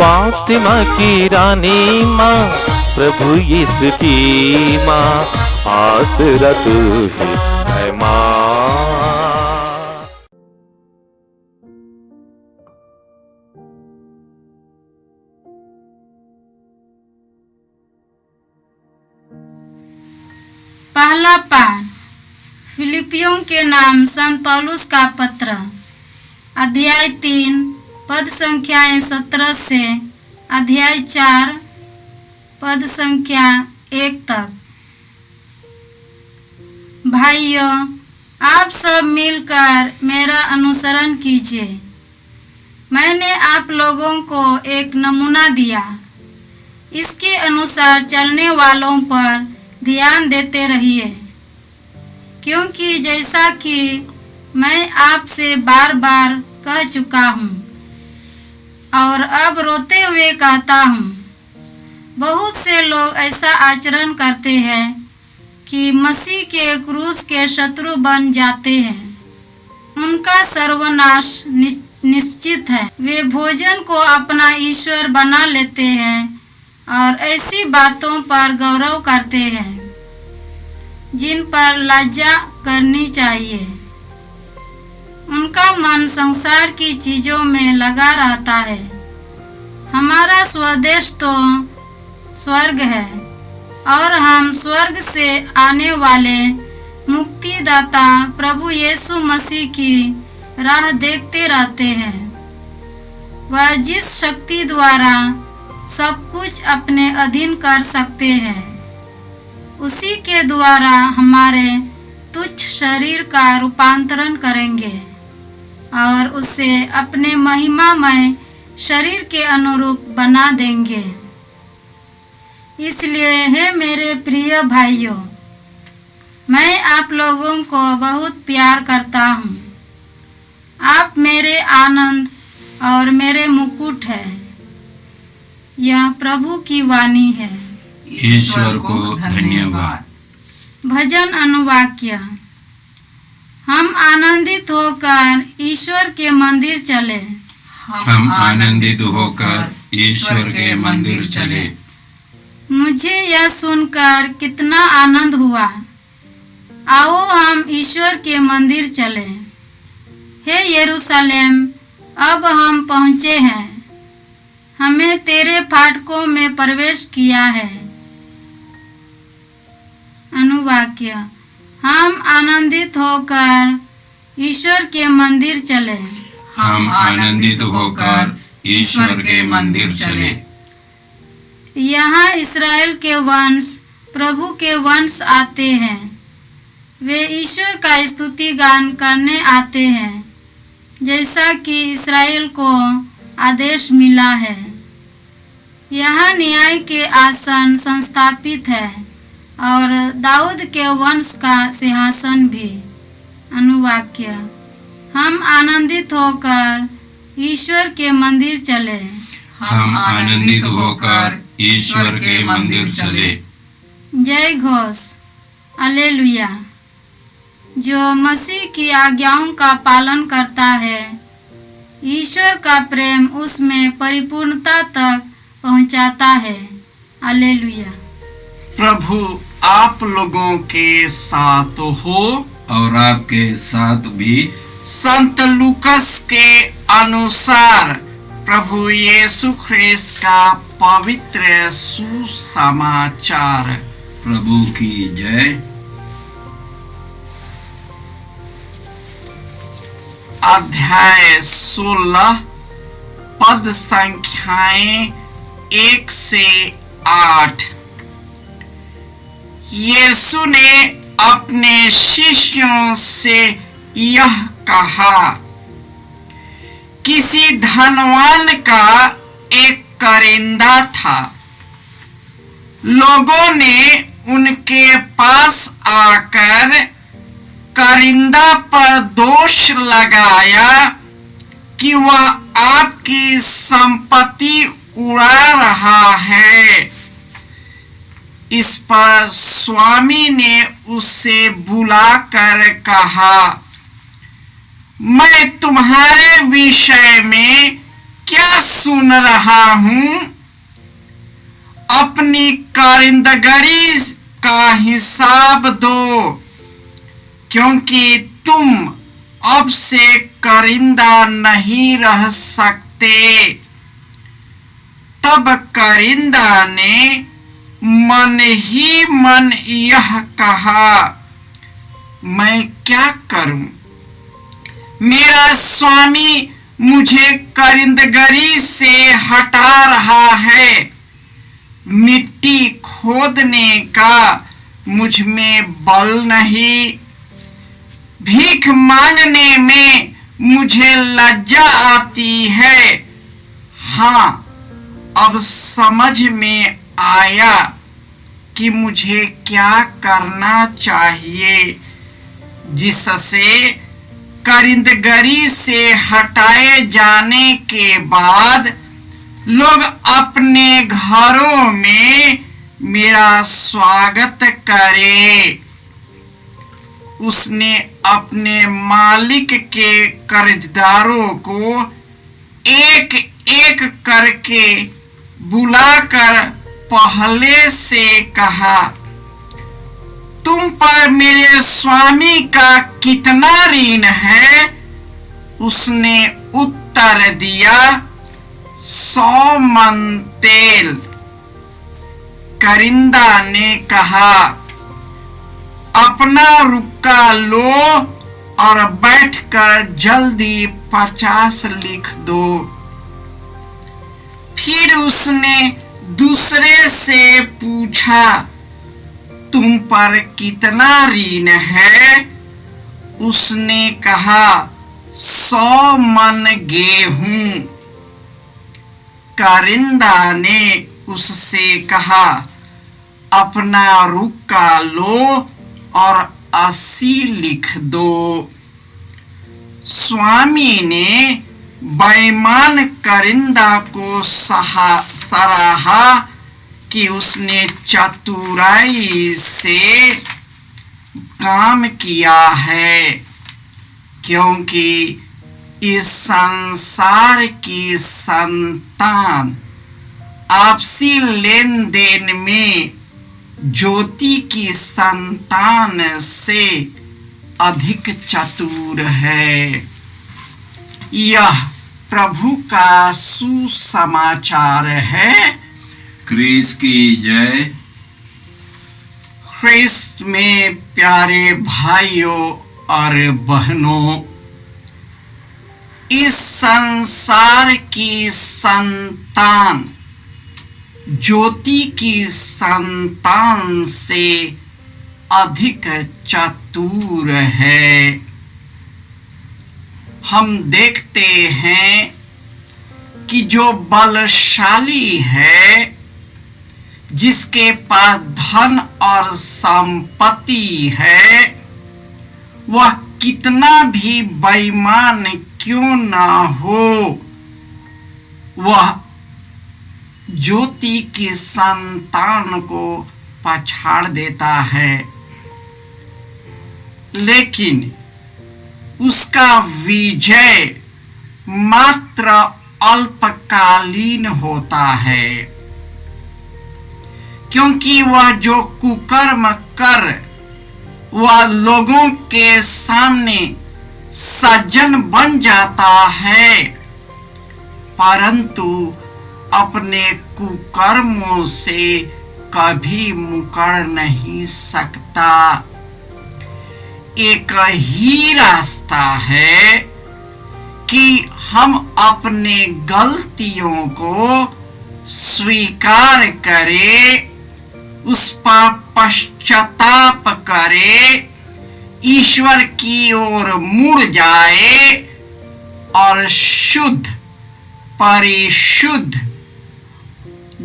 फातिमा की रानी माँ, प्रभु यीशु की माँ, आसरा तू ही है माँ। पहला पाठ फिलिपियों के नाम संत पौलुस का पत्र, अध्याय 3 पद संख्याएं 17 से अध्याय 4 पद संख्या 1 तक। भाइयों, आप सब मिलकर मेरा अनुसरण कीजिए। मैंने आप लोगों को एक नमूना दिया, इसके अनुसार चलने वालों पर ध्यान देते रहिए, क्योंकि जैसा कि मैं आपसे बार बार कह चुका हूँ और अब रोते हुए कहता हूँ, बहुत से लोग ऐसा आचरण करते हैं कि मसीह के क्रूस के शत्रु बन जाते हैं। उनका सर्वनाश निश्चित है। वे भोजन को अपना ईश्वर बना लेते हैं और ऐसी बातों पर गौरव करते हैं जिन पर लज्जा करनी चाहिए। उनका मन संसार की चीजों में लगा रहता है। हमारा स्वदेश तो स्वर्ग है और हम स्वर्ग से आने वाले मुक्तिदाता प्रभु यीशु मसीह की राह देखते रहते हैं। वह जिस शक्ति द्वारा सब कुछ अपने अधीन कर सकते हैं, उसी के द्वारा हमारे तुच्छ शरीर का रूपांतरण करेंगे और उसे अपने महिमामय शरीर के अनुरूप बना देंगे। इसलिए हे मेरे प्रिय भाइयों, मैं आप लोगों को बहुत प्यार करता हूँ। आप मेरे आनंद और मेरे मुकुट हैं। यह प्रभु की वाणी है। ईश्वर को धन्यवाद। भजन अनुवाक्य। हम आनंदित होकर ईश्वर के मंदिर चले। हम आनंदित होकर ईश्वर के मंदिर चले। मुझे यह सुनकर कितना आनंद हुआ। आओ हम ईश्वर के मंदिर चले। हे यरूशलेम, अब हम पहुँचे हैं। हमें तेरे फाटकों में प्रवेश किया है। अनुवाक्य। हम आनंदित होकर ईश्वर के मंदिर चले। हम आनंदित होकर ईश्वर के मंदिर चले। यहाँ इस्राएल के वंश प्रभु के वंश आते हैं। वे ईश्वर का स्तुति गान करने आते हैं, जैसा कि इस्राएल को आदेश मिला है। यहाँ न्याय के आसन संस्थापित है और दाऊद के वंश का सिंहासन भी। अनुवाक्य। हम आनंदित होकर ईश्वर के मंदिर चले। हम आनंदित होकर ईश्वर के मंदिर चले। जय घोष। हालेलुया। जो मसीह की आज्ञाओं का पालन करता है, ईश्वर का प्रेम उसमें परिपूर्णता तक पहुंचाता है। हालेलुया। प्रभु आप लोगों के साथ हो और आपके साथ भी। संत लूकस के अनुसार प्रभु यीशु ख्रिस्त का पवित्र सुसमाचार। प्रभु की जय। अध्याय 16 पद संख्याएं 1 से 8। यीशु ने अपने शिष्यों से यह कहा, किसी धनवान का एक करिंदा था। लोगों ने उनके पास आकर करिंदा पर दोष लगाया कि वह आपकी संपत्ति उड़ा रहा है। इस पर स्वामी ने उससे बुलाकर कहा, मैं तुम्हारे विषय में क्या सुन रहा हूं? अपनी कारिंदगरी का हिसाब दो, क्योंकि तुम अब से कारिंदा नहीं रह सकते। तब कारिंदा ने मन ही मन यह कहा, मैं क्या करूं? मेरा स्वामी मुझे कारिंदगरी से हटा रहा है। मिट्टी खोदने का मुझ में बल नहीं, भीख मांगने में मुझे लज्जा आती है। हाँ, अब समझ में आया कि मुझे क्या करना चाहिए, जिससे कारिंदगरी से हटाए जाने के बाद लोग अपने घरों में मेरा स्वागत करें। उसने अपने मालिक के कर्जदारों को एक एक करके बुलाकर पहले से कहा, तुम पर मेरे स्वामी का कितना ऋण है? उसने उत्तर दिया, 100 मन तेल। कारिंदा ने कहा, अपना रुक्का लो और बैठकर जल्दी 50 लिख दो। फिर उसने दूसरे से पूछा, तुम पर कितना ऋण है? उसने कहा, 100 मन गेहूं। कारिंदा ने उससे कहा, अपना रुक्का लो और 80 लिख दो। स्वामी ने बेईमान कारिंदा को सराहा कि उसने चतुराई से काम किया है, क्योंकि इस संसार की संतान आपसी लेन देन में ज्योति की संतान से अधिक चतुर है। यह प्रभु का सुसमाचार है। क्रिस की जय। ख्रिस्त में प्यारे भाइयों और बहनों, इस संसार की संतान ज्योति की संतान से अधिक चतुर है। हम देखते हैं कि जो बलशाली है, जिसके पास धन और संपत्ति है, वह कितना भी बेईमान क्यों ना हो, वह ज्योति की संतान को पछाड़ देता है। लेकिन उसका विजय मात्र अल्पकालीन होता है, क्योंकि वह जो कुकर्म कर वह लोगों के सामने सज्जन बन जाता है, परंतु अपने कुकर्मों से कभी मुकर नहीं सकता। एक ही रास्ता है कि हम अपने गलतियों को स्वीकार करें, उस पर पश्चाताप करे, ईश्वर की ओर मुड़ जाए और शुद्ध परिशुद्ध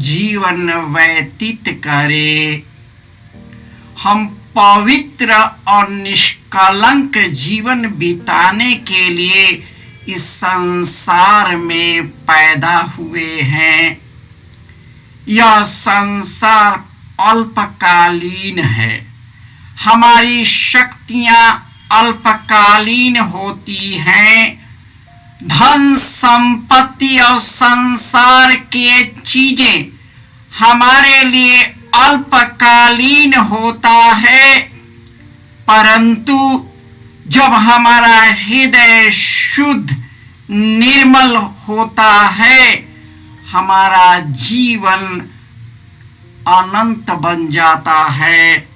जीवन व्यतीत करे। हम पवित्र और निष्कलंक जीवन बिताने के लिए इस संसार में पैदा हुए हैं। यह संसार अल्पकालीन है। हमारी शक्तियां अल्पकालीन होती हैं। धन संपत्ति और संसार के चीजें हमारे लिए अल्पकालीन होता है, परंतु जब हमारा हृदय शुद्ध निर्मल होता है, हमारा जीवन अनंत बन जाता है।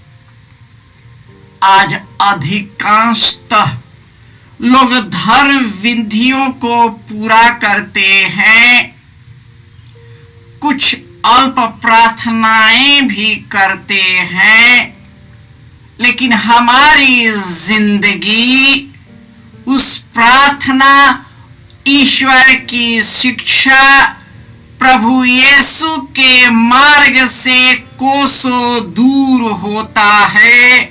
आज अधिकांशतः लोग धर्म विधियों को पूरा करते हैं, कुछ अल्प प्रार्थनाएं भी करते हैं, लेकिन हमारी जिंदगी उस प्रार्थना, ईश्वर की शिक्षा, प्रभु यीशु के मार्ग से कोसों दूर होता है।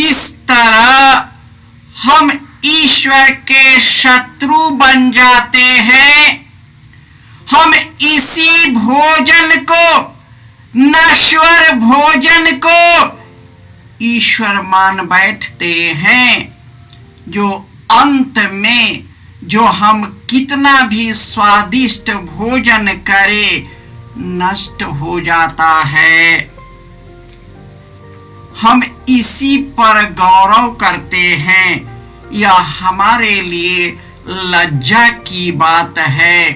इस तरह हम ईश्वर के शत्रु बन जाते हैं। हम इसी भोजन को, नश्वर भोजन को ईश्वर मान बैठते हैं, जो अंत में जो हम कितना भी स्वादिष्ट भोजन करें, नष्ट हो जाता है। हम इसी पर गौरव करते हैं। यह हमारे लिए लज्जा की बात है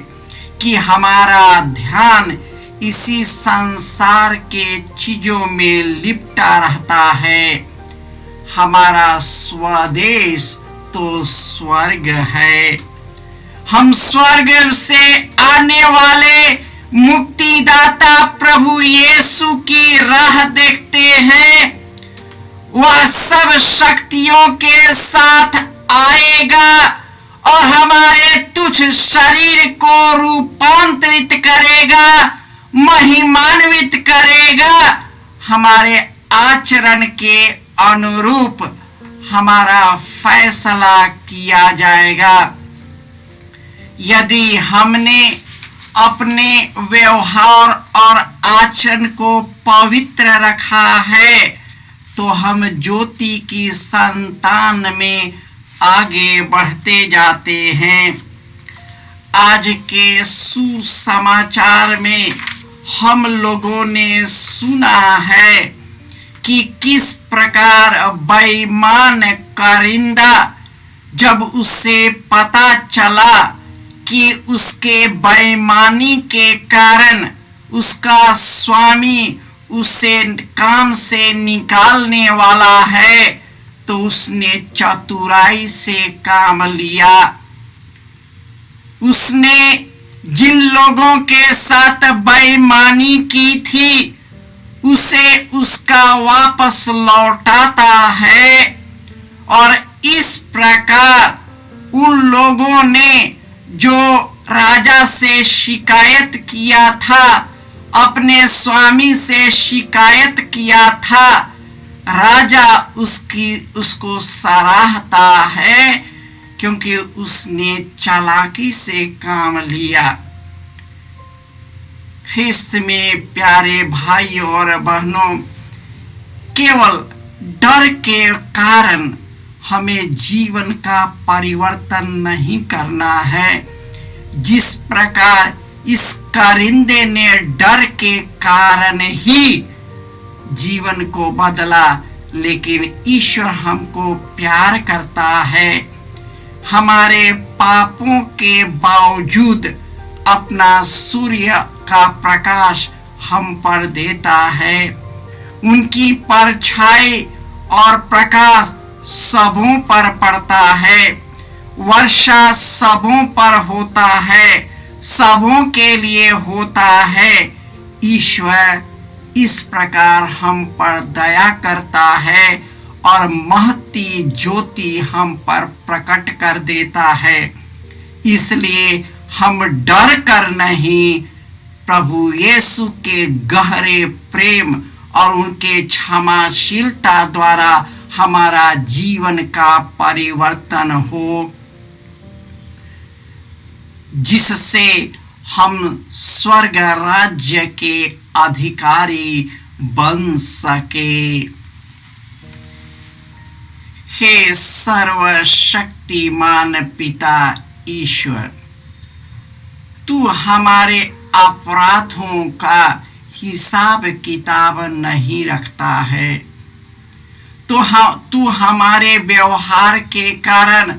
कि हमारा ध्यान इसी संसार के चीजों में लिपटा रहता है। हमारा स्वदेश तो स्वर्ग है। हम स्वर्ग से आने वाले मुक्तिदाता प्रभु यीशु की राह देखते हैं। वह सब शक्तियों के साथ आएगा और हमारे तुच्छ शरीर को रूपांतरित करेगा, महिमान्वित करेगा। हमारे आचरण के अनुरूप हमारा फैसला किया जाएगा। यदि हमने अपने व्यवहार और आचरण को पवित्र रखा है, तो हम ज्योति की संतान में आगे बढ़ते जाते हैं। आज के सुसमाचार में हम लोगों ने सुना है कि किस प्रकार बेईमान कारिंदा, जब उससे पता चला कि उसके बेईमानी के कारण उसका स्वामी उसे काम से निकालने वाला है, तो उसने चतुराई से काम लिया। उसने जिन लोगों के साथ बेईमानी की थी, उसे उसका वापस लौटाता है। और इस प्रकार उन लोगों ने जो राजा से शिकायत किया था, अपने स्वामी से शिकायत किया था, राजा उसको सराहता है, क्योंकि उसने चालाकी से काम लिया। ख्रिस्त में प्यारे भाई और बहनों, केवल डर के कारण हमें जीवन का परिवर्तन नहीं करना है। जिस प्रकार इस कारिंदे ने डर के कारण ही जीवन को बदला, लेकिन ईश्वर हमको प्यार करता है। हमारे पापों के बावजूद अपना सूर्य का प्रकाश हम पर देता है। उनकी परछाई और प्रकाश सबों पर पड़ता है। वर्षा सबों पर होता है, सबों के लिए होता है। ईश्वर इस प्रकार हम पर दया करता है और महती ज्योति हम पर प्रकट कर देता है। इसलिए हम डर कर नहीं, प्रभु यीशु के गहरे प्रेम और उनके क्षमाशीलता द्वारा हमारा जीवन का परिवर्तन हो, जिससे हम स्वर्ग राज्य के अधिकारी बन सके। हे सर्वशक्तिमान पिता ईश्वर, तू हमारे अपराधों का हिसाब किताब नहीं रखता है। तू हमारे व्यवहार के कारण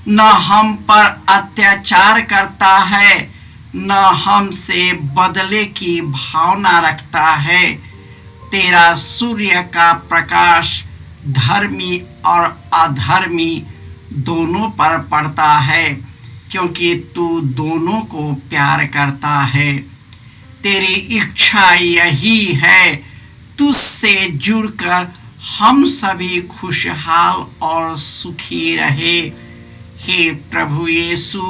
न हम पर अत्याचार करता है, न हमसे बदले की भावना रखता है। तेरा सूर्य का प्रकाश धर्मी और अधर्मी दोनों पर पड़ता है, क्योंकि तू दोनों को प्यार करता है। तेरी इच्छा यही है, तुझसे जुड़कर हम सभी खुशहाल और सुखी रहे। हे प्रभु यीशु,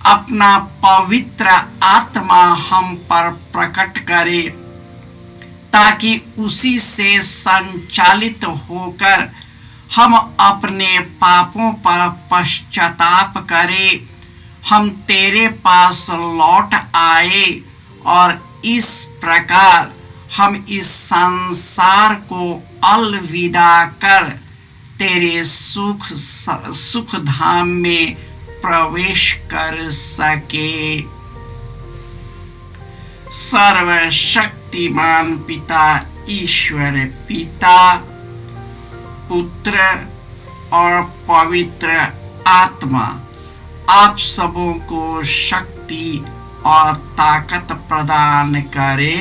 अपना पवित्र आत्मा हम पर प्रकट करे, ताकि उसी से संचालित होकर हम अपने पापों पर पश्चाताप करें, हम तेरे पास लौट आए और इस प्रकार हम इस संसार को अलविदा कर तेरे सुख धाम में प्रवेश कर सके। सर्वशक्तिमान पिता ईश्वर पिता, पुत्र और पवित्र आत्मा आप सबों को शक्ति और ताकत प्रदान करे।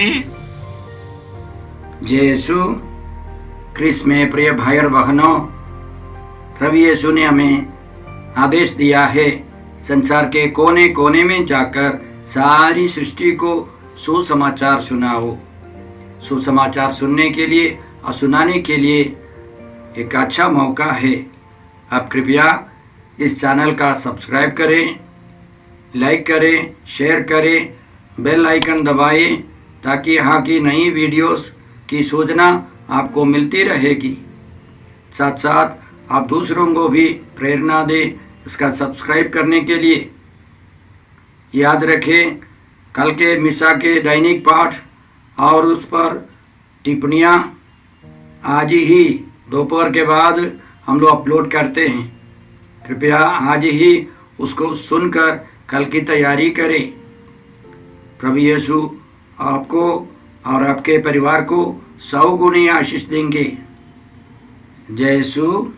जय यीशु क्रिस्त में प्रिय भाई और बहनों, प्रभु यीशु ने हमें आदेश दिया है संसार के कोने कोने में जाकर सारी सृष्टि को सुसमाचार सुनाओ। सुसमाचार सुनने के लिए और सुनाने के लिए एक अच्छा मौका है। आप कृपया इस चैनल का सब्सक्राइब करें, लाइक करें, शेयर करें, बेल आइकन दबाएं, ताकि यहाँ की नई वीडियोस की सूचना आपको मिलती रहेगी। साथ साथ आप दूसरों को भी प्रेरणा दें इसका सब्सक्राइब करने के लिए। याद रखें, कल के मिसा के दैनिक पाठ और उस पर टिप्पणियाँ आज ही दोपहर के बाद हम लोग अपलोड करते हैं। कृपया आज ही उसको सुनकर कल की तैयारी करें। प्रभु यीशु आपको और आपके परिवार को 100 गुनी आशीष देंगे। जय यीशु।